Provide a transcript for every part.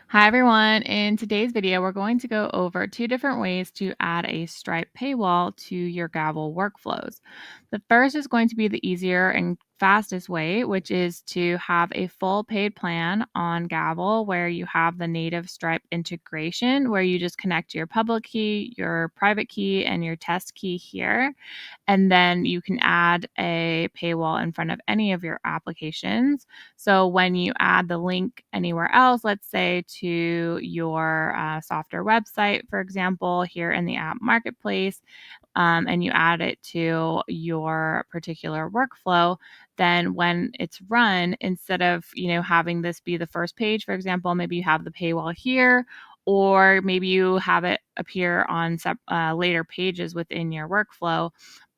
Hi everyone. In today's video, we're going to go over two different ways to add a Stripe paywall to your Gavel workflows. The first is going to be the easier and fastest way, which is to have a full paid plan on Gavel where you have the native Stripe integration where you just connect your public key, your private key, and your test key here. And then you can add a paywall in front of any of your applications. So when you add the link anywhere else, let's say to your Softr website, for example, here in the app marketplace, and you add it to your particular workflow, then when it's run, instead of having this be the first page, for example, maybe you have the paywall here, or maybe you have it appear on later pages within your workflow,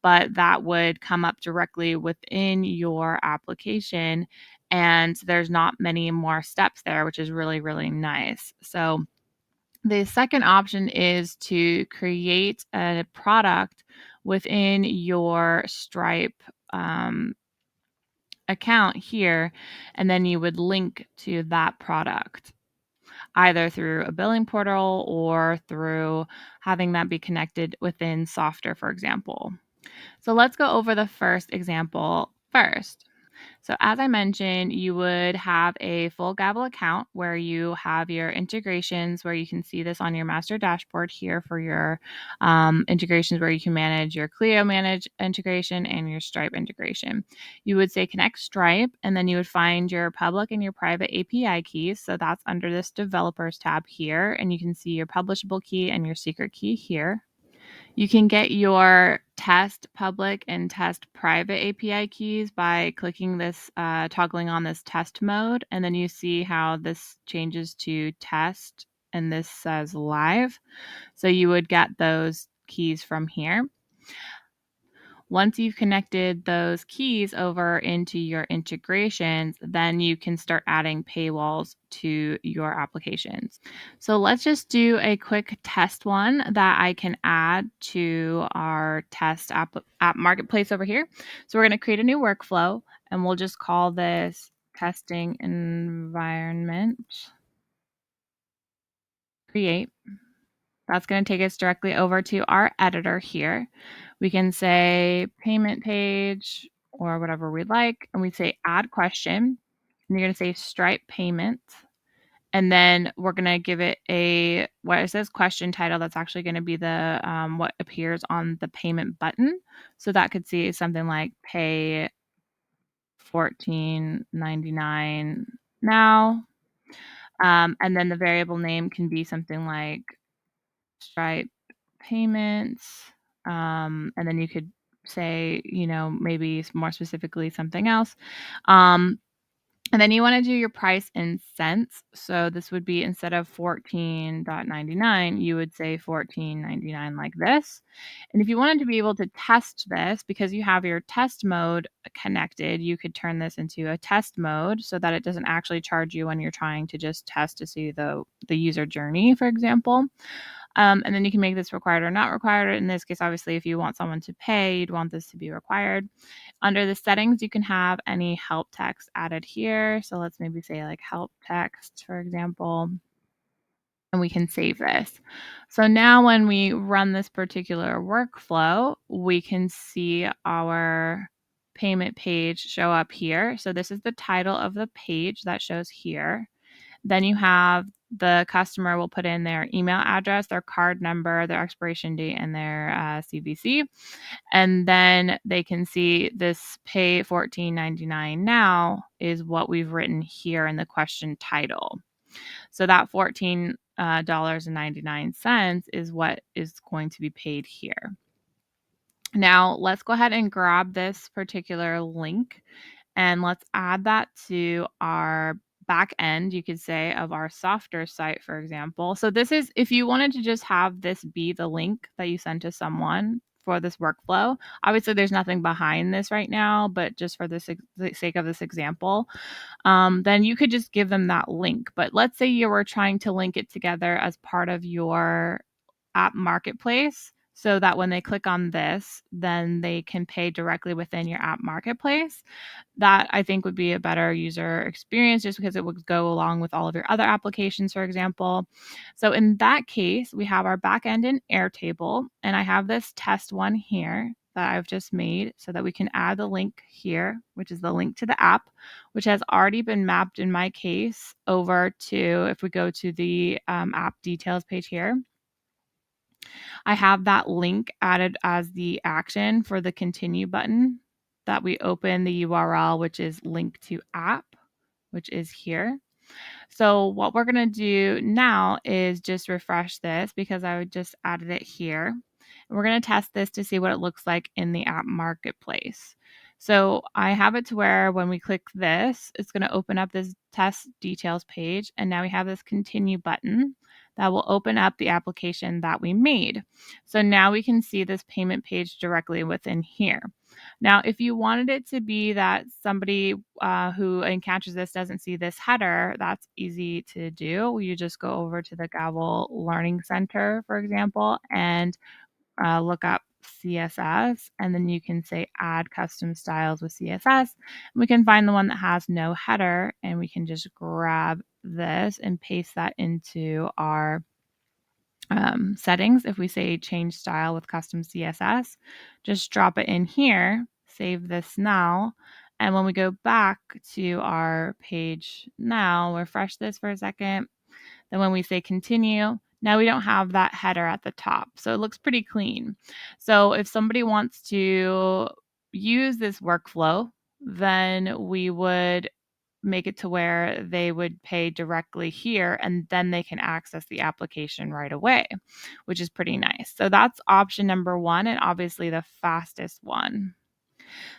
but that would come up directly within your application. And there's not many more steps there, which is really, really nice. So the second option is to create a product within your Stripe account here, and then you would link to that product either through a billing portal or through having that be connected within Softr, for example. So let's go over the first example first. So as I mentioned, you would have a full Gavel account where you have your integrations, where you can see this on your master dashboard here for your integrations, where you can manage your Clio manage integration and your Stripe integration. You would say connect Stripe, and then you would find your public and your private API keys. So that's under this developers tab here, and you can see your publishable key and your secret key here. You can get your test public and test private API keys by clicking this, toggling on this test mode, and then you see how this changes to test and this says live. So you would get those keys from here. Once you've connected those keys over into your integrations, then you can start adding paywalls to your applications. So let's just do a quick test one that I can add to our test app marketplace over here. So we're going to create a new workflow, and we'll just call this testing environment create. That's going to take us directly over to our editor here. We can say payment page or whatever we'd like, and we say add question, and you're going to say Stripe payment. And then we're going to give it what it says question title. That's actually going to be the what appears on the payment button. So that could see something like pay $14.99 now. And then the variable name can be something like Stripe payments. And then you could say, maybe more specifically something else. And then you want to do your price in cents. So this would be instead of 14.99, you would say 14.99 like this. And if you wanted to be able to test this, because you have your test mode connected, you could turn this into a test mode so that it doesn't actually charge you when you're trying to just test to see the user journey, for example. And then you can make this required or not required. In this case, obviously, if you want someone to pay, you'd want this to be required. Under the settings, you can have any help text added here. So let's maybe say like help text, for example, and we can save this. So now when we run this particular workflow, we can see our payment page show up here. So this is the title of the page that shows here. Then you have the customer will put in their email address, their card number, their expiration date, and their CVC. And then they can see this pay $14.99 now is what we've written here in the question title. So that $14.99 is what is going to be paid here. Now let's go ahead and grab this particular link and let's add that to our back end, you could say, of our Softr site, for example. So this is, if you wanted to just have this be the link that you send to someone for this workflow, obviously there's nothing behind this right now, but just for the sake of this example, then you could just give them that link. But let's say you were trying to link it together as part of your app marketplace. so that when they click on this, then they can pay directly within your app marketplace. That I think would be a better user experience just because it would go along with all of your other applications, for example. So in that case, we have our backend in Airtable, and I have this test one here that I've just made so that we can add the link here, which is the link to the app, which has already been mapped in my case over to, if we go to the app details page here, I have that link added as the action for the continue button that we open the URL, which is link to app, which is here. So what we're going to do now is just refresh this because I would just added it here. And we're going to test this to see what it looks like in the app marketplace. So I have it to where when we click this, it's going to open up this test details page. And now we have this continue button that will open up the application that we made. So now we can see this payment page directly within here. Now, if you wanted it to be that somebody who encounters this doesn't see this header, that's easy to do. You just go over to the Gavel Learning Center, for example, and look up CSS, and then you can say add custom styles with CSS. And we can find the one that has no header, and we can just grab this and paste that into our settings. If we say change style with custom CSS, just drop it in here, save this now. And when we go back to our page now, refresh this for a second. Then when we say continue, now we don't have that header at the top. So it looks pretty clean. So if somebody wants to use this workflow, then we would make it to where they would pay directly here and then they can access the application right away, which is pretty nice. So that's option number one, and obviously the fastest one.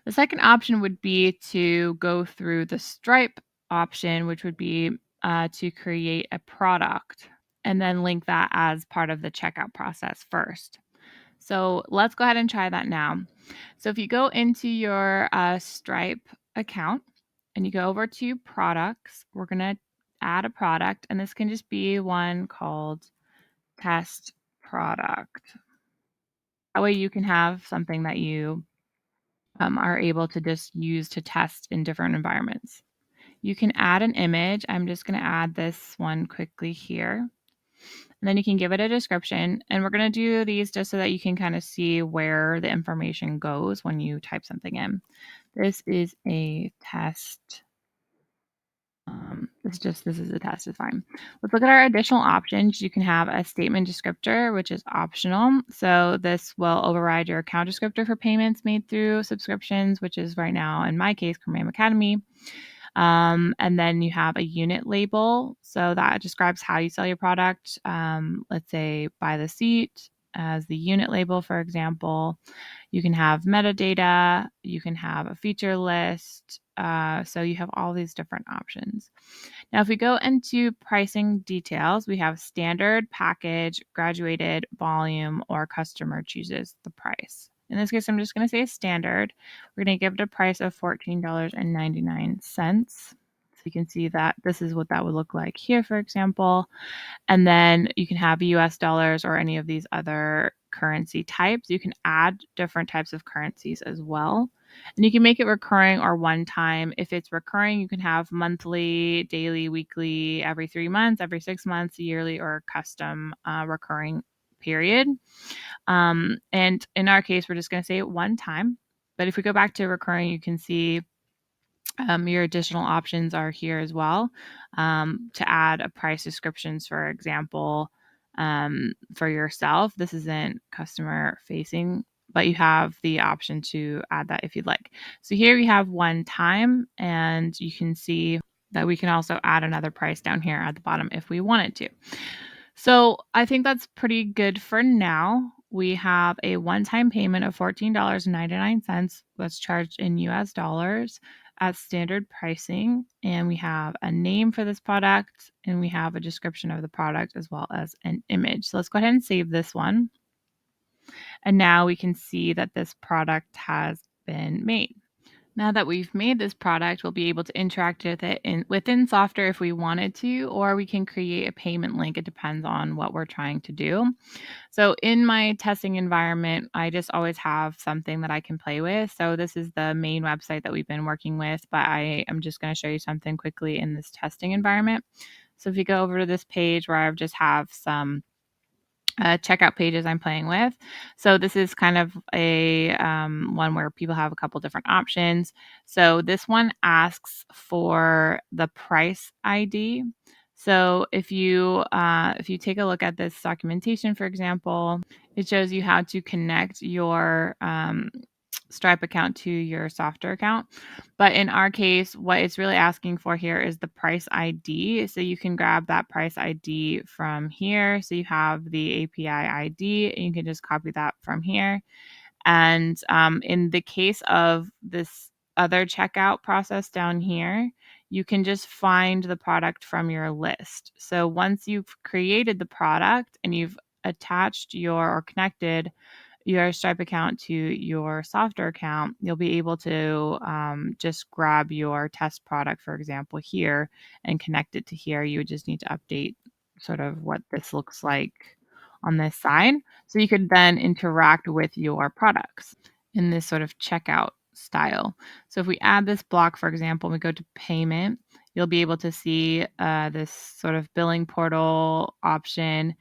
The second option would be to go through the Stripe option, which would be to create a product and then link that as part of the checkout process first. So let's go ahead and try that now. So if you go into your Stripe account and you go over to products, we're going to add a product, and this can just be one called test product. That way you can have something that you are able to just use to test in different environments. You can add an image. I'm just going to add this one quickly here. And then you can give it a description. And we're going to do these just so that you can kind of see where the information goes when you type something in. This is a test. This is a test, it's fine. Let's look at our additional options. You can have a statement descriptor, which is optional. So this will override your account descriptor for payments made through subscriptions, which is right now, in my case, Chromium Academy. And then you have a unit label. So that describes how you sell your product. Let's say by the seat as the unit label, for example. You can have metadata. You can have a feature list. So you have all these different options. Now, if we go into pricing details, we have standard, package, graduated, volume, or customer chooses the price. In this case, I'm just going to say standard. We're going to give it a price of $14.99. So you can see that this is what that would look like here, for example. And then you can have US dollars or any of these other currency types. You can add different types of currencies as well. And you can make it recurring or one time. If it's recurring, you can have monthly, daily, weekly, every 3 months, every 6 months, yearly, or custom recurring period. And in our case, we're just going to say it one time. But if we go back to recurring, you can see your additional options are here as well, to add a price descriptions, for example, for yourself. This isn't customer facing, but you have the option to add that if you'd like. So here we have one time, and you can see that we can also add another price down here at the bottom if we wanted to. So I think that's pretty good for now. We have a one-time payment of $14.99 that's charged in US dollars at standard pricing. And we have a name for this product, and we have a description of the product as well as an image. So let's go ahead and save this one. And now we can see that this product has been made. Now that we've made this product, we'll be able to interact with it within Softr if we wanted to, or we can create a payment link. It depends on what we're trying to do. So in my testing environment, I just always have something that I can play with. So this is the main website that we've been working with, but I am just going to show you something quickly in this testing environment. So if you go over to this page where I just have some checkout pages I'm playing with. So this is kind of a one where people have a couple different options. So this one asks for the price ID. So if you take a look at this documentation, for example, it shows you how to connect your Stripe account to your Softr account. But in our case, what it's really asking for here is the price ID. So you can grab that price ID from here. So you have the API ID, and you can just copy that from here. And in the case of this other checkout process down here, you can just find the product from your list. So once you've created the product and you've attached your or connected your Stripe account to your Softr account, you'll be able to just grab your test product, for example, here and connect it to here. You would just need to update sort of what this looks like on this side. So you could then interact with your products in this sort of checkout style. So if we add this block, for example, we go to payment, you'll be able to see this sort of billing portal option,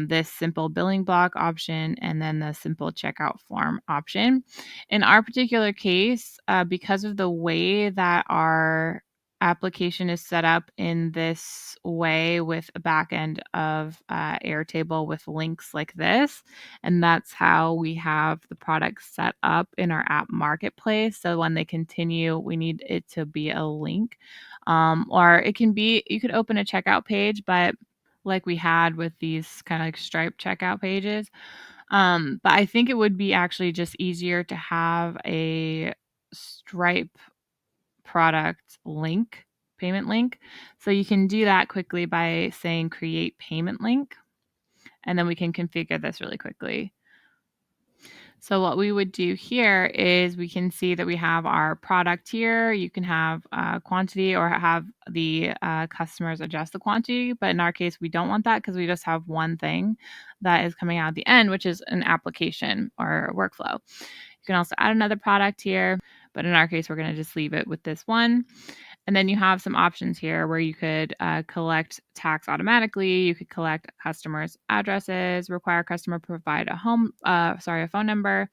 this simple billing block option, and then the simple checkout form option. In our particular case, because of the way that our application is set up in this way with a back end of Airtable with links like this, and that's how we have the product set up in our app marketplace. So when they continue, we need it to be a link. Or it can be, you could open a checkout page, but like we had with these kind of like Stripe checkout pages. But I think it would be actually just easier to have a Stripe product link, payment link. So you can do that quickly by saying create payment link, and then we can configure this really quickly. So what we would do here is we can see that we have our product here. You can have quantity or have the customers adjust the quantity. But in our case, we don't want that because we just have one thing that is coming out at the end, which is an application or a workflow. You can also add another product here, but in our case, we're going to just leave it with this one. And then you have some options here where you could collect tax automatically. You could collect customers' addresses, require customer provide a phone number,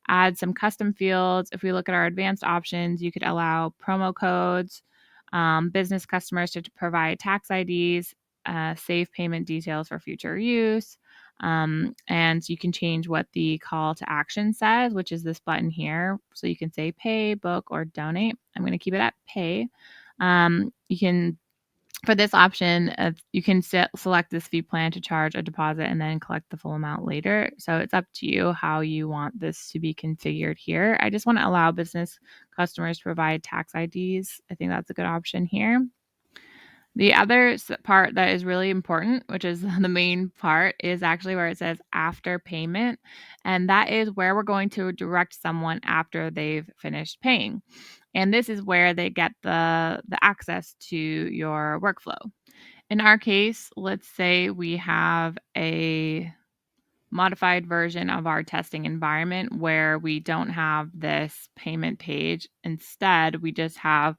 add some custom fields. If we look at our advanced options, you could allow promo codes, business customers to provide tax IDs, save payment details for future use. And you can change what the call to action says, which is this button here. So you can say pay, book, or donate. I'm going to keep it at pay. You can, for this option, you can select this fee plan to charge a deposit and then collect the full amount later. So it's up to you how you want this to be configured here. I just want to allow business customers to provide tax IDs. I think that's a good option here. The other part that is really important, which is the main part, is actually where it says after payment. And that is where we're going to direct someone after they've finished paying. And this is where they get the access to your workflow. In our case, let's say we have a modified version of our testing environment where we don't have this payment page. Instead, we just have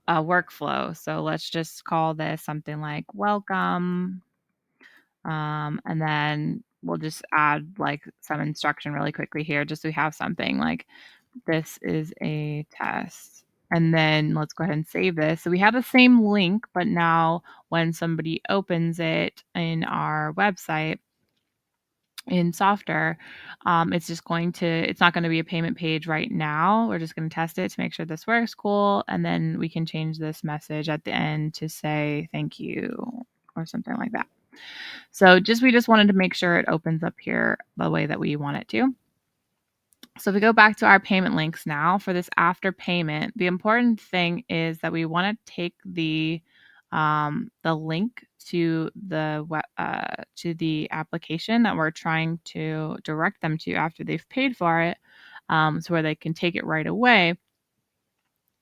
a workflow. So let's just call this something like welcome. And then we'll just add like some instruction really quickly here, just so we have something like this is a test. And then let's go ahead and save this. So we have the same link, but now when somebody opens it in our website, in Softr, it's not going to be a payment page right now. We're just going to test it to make sure this works cool. And then we can change this message at the end to say thank you or something like that. So we just wanted to make sure it opens up here the way that we want it to. So if we go back to our payment links now for this after payment, the important thing is that we want to take the link to the application that we're trying to direct them to after they've paid for it, so where they can take it right away.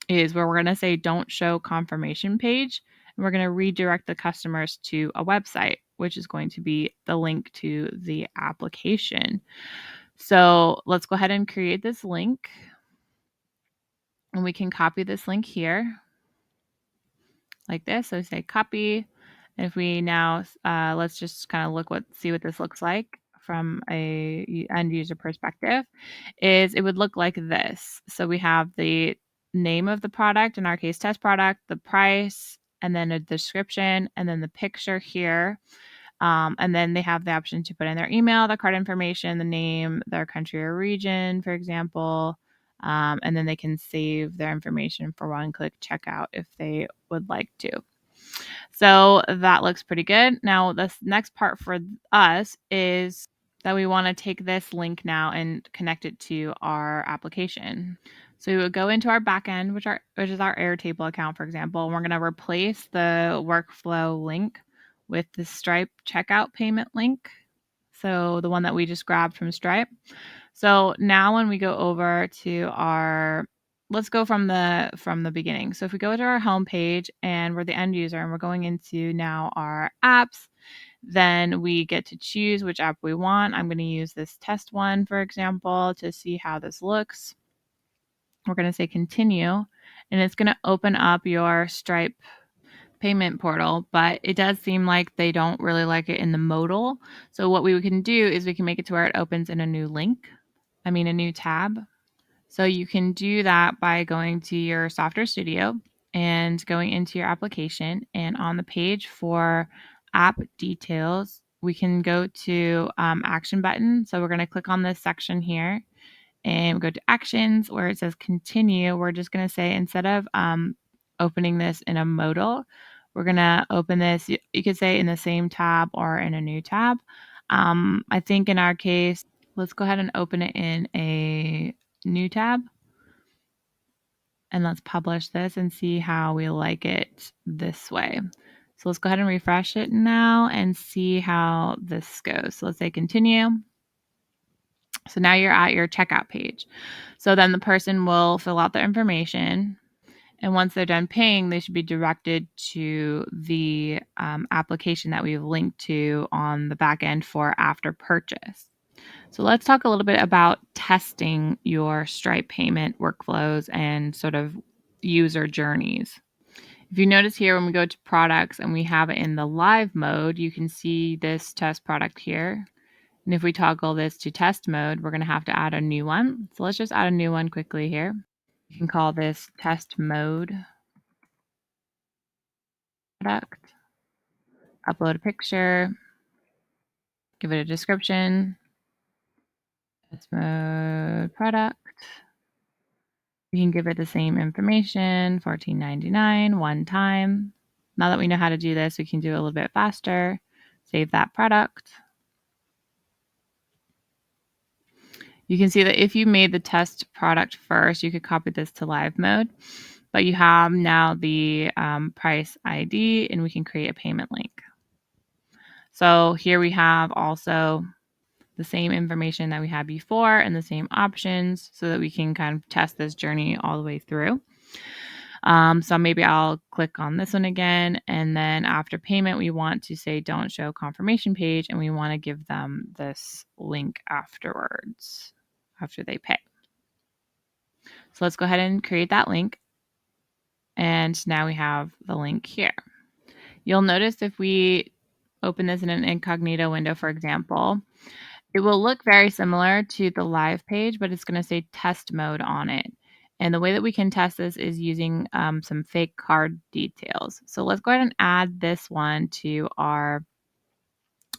is where we're going to say don't show confirmation page, and we're going to redirect the customers to a website, which is going to be the link to the application. So let's go ahead and create this link, and we can copy this link here like this. So say copy. And if we now, let's just kind of see what this looks like from a end user perspective, is it would look like this. So we have the name of the product, in our case, test product, the price, and then a description, and then the picture here. And then they have the option to put in their email, their card information, the name, their country or region, for example. And then they can save their information for one-click checkout if they would like to. So that looks pretty good. Now, this next part for us is that we want to take this link now and connect it to our application. So we would go into our backend, which is our Airtable account, for example, and we're going to replace the workflow link with the Stripe checkout payment link. So the one that we just grabbed from Stripe. So now when we go over to let's go from the beginning. So if we go to our home page and we're the end user and we're going into now our apps, then we get to choose which app we want. I'm going to use this test one, for example, to see how this looks. We're going to say continue, and it's going to open up your Stripe payment portal, but it does seem like they don't really like it in the modal. So what we can do is we can make it to where it opens in a new tab. So you can do that by going to your Softr Studio and going into your application, and on the page for app details, we can go to action button. So we're going to click on this section here and go to actions where it says continue. We're just going to say, instead of opening this in a modal, we're going to open this, you could say, in the same tab or in a new tab. I think in our case, let's go ahead and open it in a new tab. And let's publish this and see how we like it this way. So let's go ahead and refresh it now and see how this goes. So let's say continue. So now you're at your checkout page. So then the person will fill out their information. And once they're done paying, they should be directed to the application that we've linked to on the back end for after purchase. So let's talk a little bit about testing your Stripe payment workflows and sort of user journeys. If you notice here, when we go to products and we have it in the live mode, you can see this test product here. And if we toggle this to test mode, we're going to have to add a new one. So let's just add a new one quickly here. You can call this test mode product. Upload a picture. Give it a description. Test mode product. We can give it the same information, $14.99, one time. Now that we know how to do this, we can do it a little bit faster. Save that product. You can see that if you made the test product first, you could copy this to live mode, but you have now the price ID, and we can create a payment link. So here we have also the same information that we had before and the same options so that we can kind of test this journey all the way through. So maybe I'll click on this one again, and then after payment, we want to say don't show confirmation page, and we want to give them this link afterwards, after they pay. So let's go ahead and create that link, and now we have the link here. You'll notice if we open this in an incognito window, for example, it will look very similar to the live page, but it's going to say test mode on it. And the way that we can test this is using some fake card details. So let's go ahead and add this one to our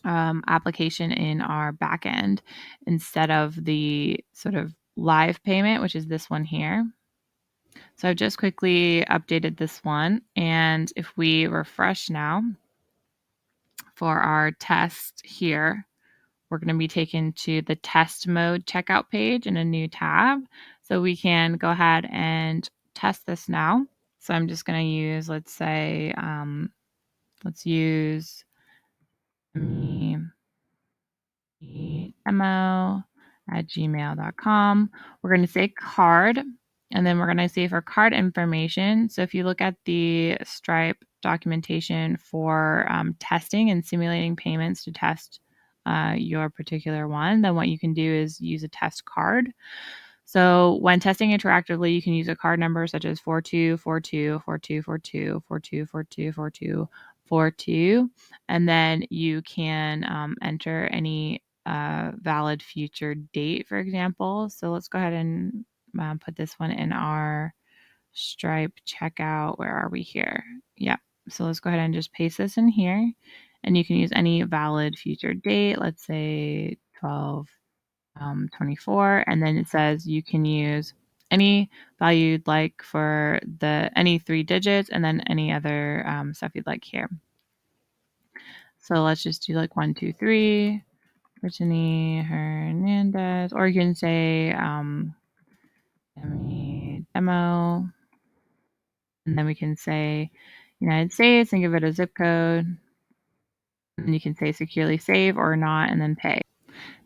application in our backend instead of the sort of live payment, which is this one here. So I've just quickly updated this one. And if we refresh now for our test here, we're going to be taken to the test mode checkout page in a new tab. So we can go ahead and test this now. So I'm just going to use, let's say, let's use demo@gmail.com. We're going to say card. And then we're going to see for card information. So if you look at the Stripe documentation for testing and simulating payments to test your particular one, then what you can do is use a test card. So when testing interactively, you can use a card number such as 4242424242424242, and then you can enter any valid future date, for example. So let's go ahead and put this one in our Stripe checkout. Where are we here? Yep. So let's go ahead and just paste this in here, and you can use any valid future date. Let's say 12/24, and then it says you can use any value you'd like for any 3 digits, and then any other stuff you'd like here. So let's just do like 123, Brittany Hernandez, or you can say demo, and then we can say United States and give it a zip code. And you can say securely save or not, and then pay.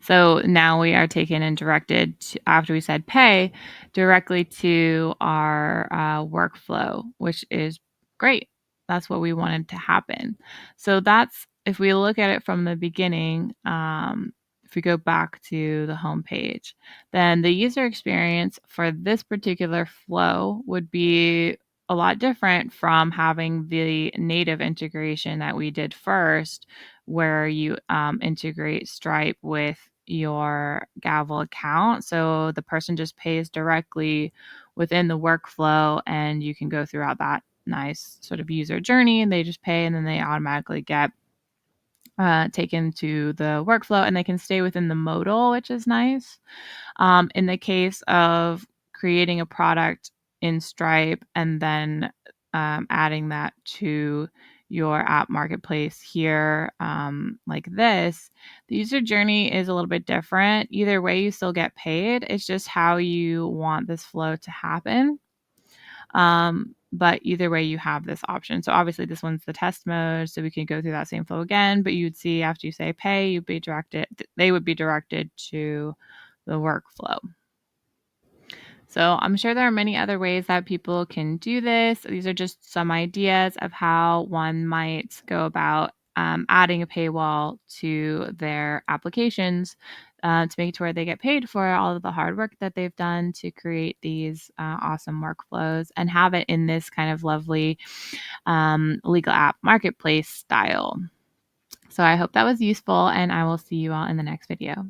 So now we are taken and directed to, after we said pay, directly to our workflow, which is great. That's what we wanted to happen. So that's, if we look at it from the beginning, if we go back to the home page, then the user experience for this particular flow would be a lot different from having the native integration that we did first, where you integrate Stripe with your Gavel account. So the person just pays directly within the workflow, and you can go throughout that nice sort of user journey, and they just pay, and then they automatically get taken to the workflow, and they can stay within the modal, which is nice. In the case of creating a product in Stripe and then adding that to your app marketplace here, like this, the user journey is a little bit different. Either way, you still get paid. It's just how you want this flow to happen. But either way, you have this option. So obviously this one's the test mode, so we can go through that same flow again, but you'd see after you say pay, they would be directed to the workflow. So I'm sure there are many other ways that people can do this. These are just some ideas of how one might go about adding a paywall to their applications to make it to where they get paid for all of the hard work that they've done to create these awesome workflows and have it in this kind of lovely legal app marketplace style. So I hope that was useful, and I will see you all in the next video.